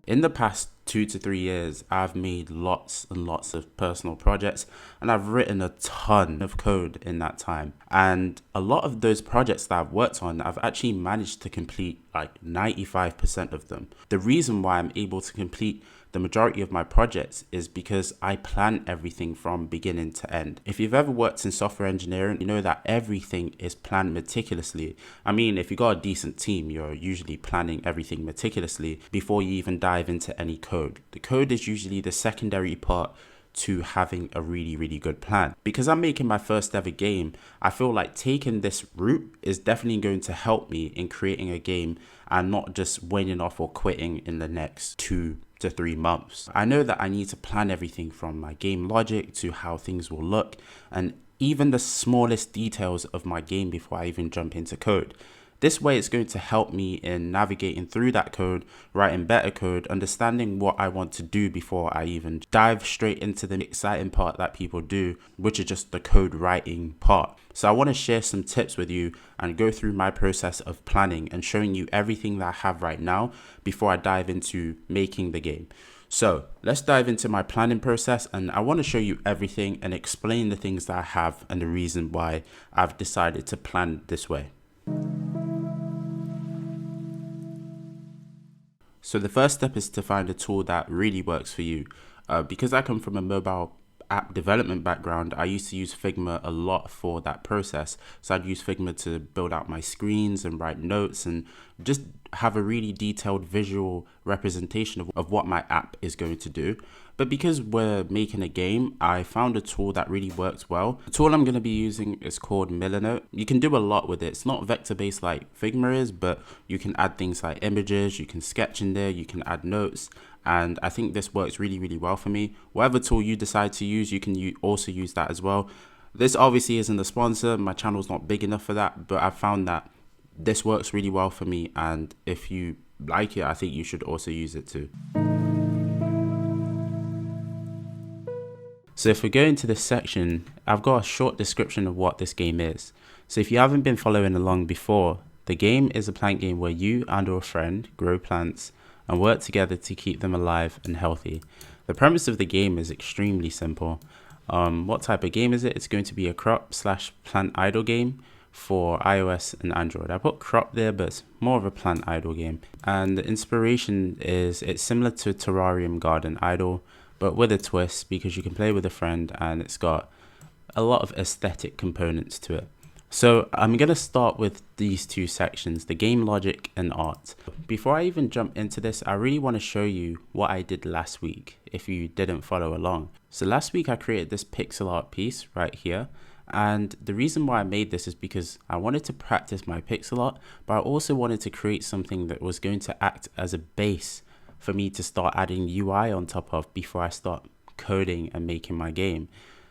In the past 2 to 3 years, I've made lots and lots of personal projects and I've written a ton of code in that time. And a lot of those projects that I've worked on, I've actually managed to complete like 95% of them. The reason why I'm able to complete the majority of my projects is because I plan everything from beginning to end. If you've ever worked in software engineering, you know that everything is planned meticulously. I mean, if you got a decent team, you're usually planning everything meticulously before you even dive into any code. The code is usually the secondary part to having a really good plan. Because I'm making my first ever game, I feel like taking this route is definitely going to help me in creating a game and not just waning off or quitting in the next 2 to 3 months. I know that I need to plan everything from my game logic to how things will look and even the smallest details of my game before I even jump into code. This way it's going to help me in navigating through that code, writing better code, understanding what I want to do before I even dive straight into the exciting part that people do, which is just the code writing part. So I want to share some tips with you and go through my process of planning and showing you everything that I have right now before I dive into making the game. So let's dive into my planning process, and I want to show you everything and explain the things that I have and the reason why I've decided to plan this way. So the first step is to find a tool that really works for you. Because I come from a mobile app development background, I used to use Figma a lot for that process. So I'd use Figma to build out my screens and write notes and just have a really detailed visual representation of what my app is going to do. But because we're making a game, I found a tool that really works well. The tool I'm going to be using is called Milanote. You can do a lot with it. It's not vector-based like Figma is, but you can add things like images, you can sketch in there, you can add notes. And I think this works really well for me. Whatever tool you decide to use, you can also use that as well. This obviously isn't a sponsor. My channel's not big enough for that, but I found that this works really well for me. And if you like it, I think you should also use it too. So if we go into this section, I've got a short description of what this game is. So if you haven't been following along before, the game is a plant game where you and or a friend grow plants and work together to keep them alive and healthy. The premise of the game is extremely simple. What type of game is it? It's going to be a crop/plant idle game for iOS and Android. I put crop there, but it's more of a plant idle game. And the inspiration is it's similar to Terrarium Garden Idle, but with a twist because you can play with a friend and it's got a lot of aesthetic components to it. So I'm going to start with these two sections, the game logic and art. Before I even jump into this, I really want to show you what I did last week if you didn't follow along. So last week I created this pixel art piece right here. And the reason why I made this is because I wanted to practice my pixel art, but I also wanted to create something that was going to act as a base for me to start adding UI on top of before I start coding and making my game.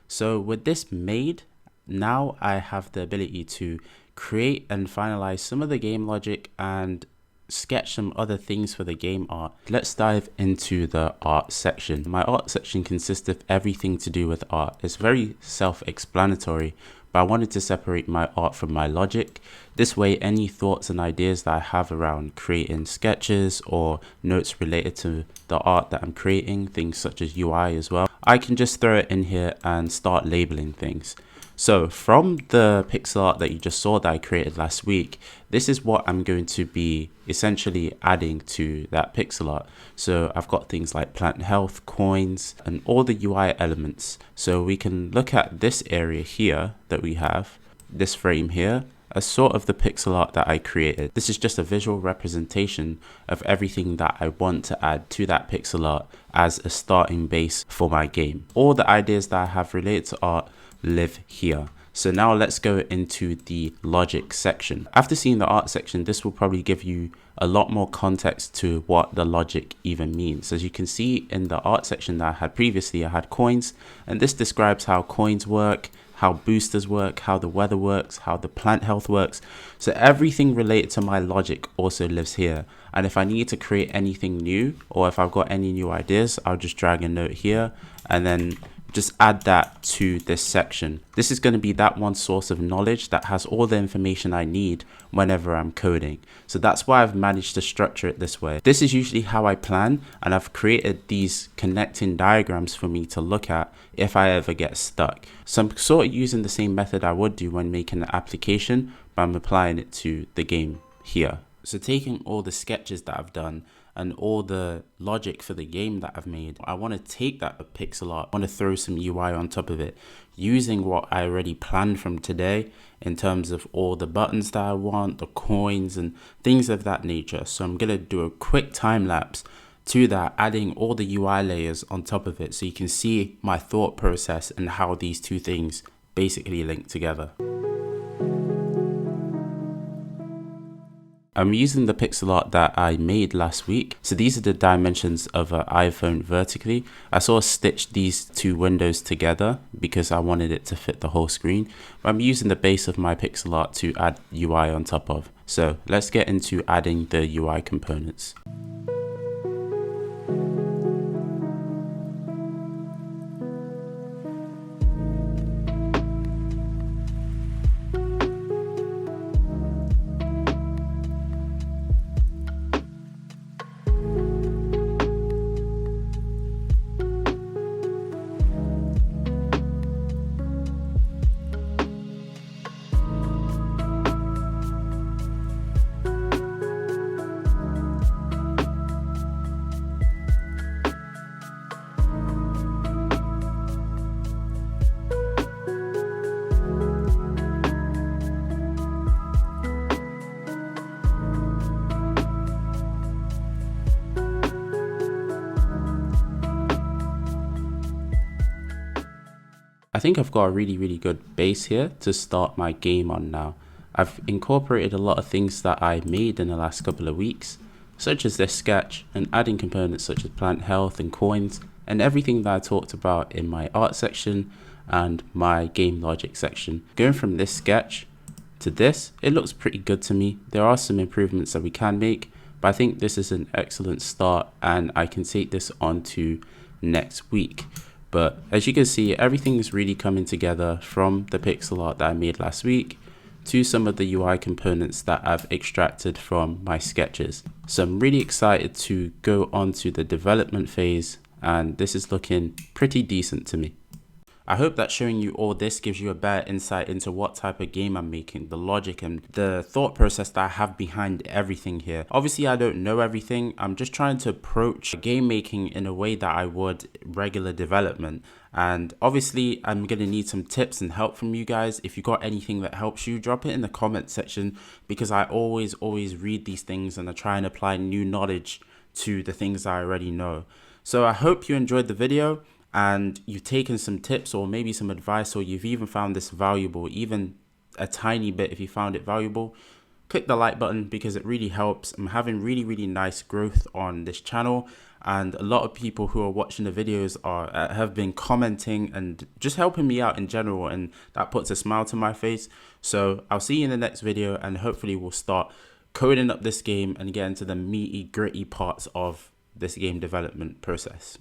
So with this made, now I have the ability to create and finalize some of the game logic and sketch some other things for the game art. Let's dive into the art section. My art section consists of everything to do with art. It's very self-explanatory, but I wanted to separate my art from my logic. This way, any thoughts and ideas that I have around creating sketches or notes related to the art that I'm creating, things such as UI as well, I can just throw it in here and start labeling things. So from the pixel art that you just saw that I created last week, this is what I'm going to be essentially adding to that pixel art. So I've got things like plant health, coins, and all the UI elements. So we can look at this area here that we have, this frame here, as sort of the pixel art that I created. This is just a visual representation of everything that I want to add to that pixel art as a starting base for my game. All the ideas that I have related to art live here. So now let's go into the logic section. After seeing the art section, this will probably give you a lot more context to what the logic even means. As you can see in the art section that I had previously, I had coins, and this describes how coins work, how boosters work, how the weather works, how the plant health works. So everything related to my logic also lives here. And if I need to create anything new, or if I've got any new ideas, I'll just drag a note here and then just add that to this section. This is going to be that one source of knowledge that has all the information I need whenever I'm coding. So that's why I've managed to structure it this way. This is usually how I plan, and I've created these connecting diagrams for me to look at if I ever get stuck. So I'm sort of using the same method I would do when making an application, but I'm applying it to the game here. So taking all the sketches that I've done and all the logic for the game that I've made, I want to take that pixel art, I want to throw some UI on top of it using what I already planned from today in terms of all the buttons that I want, the coins and things of that nature. So I'm going to do a quick time lapse to that, adding all the UI layers on top of it so you can see my thought process and how these two things basically link together. I'm using the pixel art that I made last week. So these are the dimensions of an iPhone vertically. I sort of stitched these two windows together because I wanted it to fit the whole screen. But I'm using the base of my pixel art to add UI on top of. So let's get into adding the UI components. I think I've got a really good base here to start my game on now. I've incorporated a lot of things that I made in the last couple of weeks, such as this sketch, and adding components such as plant health and coins, and everything that I talked about in my art section and my game logic section. Going from this sketch to this, it looks pretty good to me. There are some improvements that we can make, but I think this is an excellent start and I can take this on to next week. But as you can see, everything is really coming together from the pixel art that I made last week to some of the UI components that I've extracted from my sketches. So I'm really excited to go on to the development phase, and this is looking pretty decent to me. I hope that showing you all this gives you a better insight into what type of game I'm making, the logic and the thought process that I have behind everything here. Obviously, I don't know everything. I'm just trying to approach game making in a way that I would regular development. And obviously, I'm going to need some tips and help from you guys. If you got anything that helps you, drop it in the comment section, because I always read these things and I try and apply new knowledge to the things I already know. So I hope you enjoyed the video and you've taken some tips or maybe some advice, or you've even found this valuable, even a tiny bit. If you found it valuable, click the like button because it really helps. I'm having really nice growth on this channel, and a lot of people who are watching the videos have been commenting and just helping me out in general, and that puts a smile to my face. So I'll see you in the next video, and hopefully we'll start coding up this game and get into the meaty gritty parts of this game development process.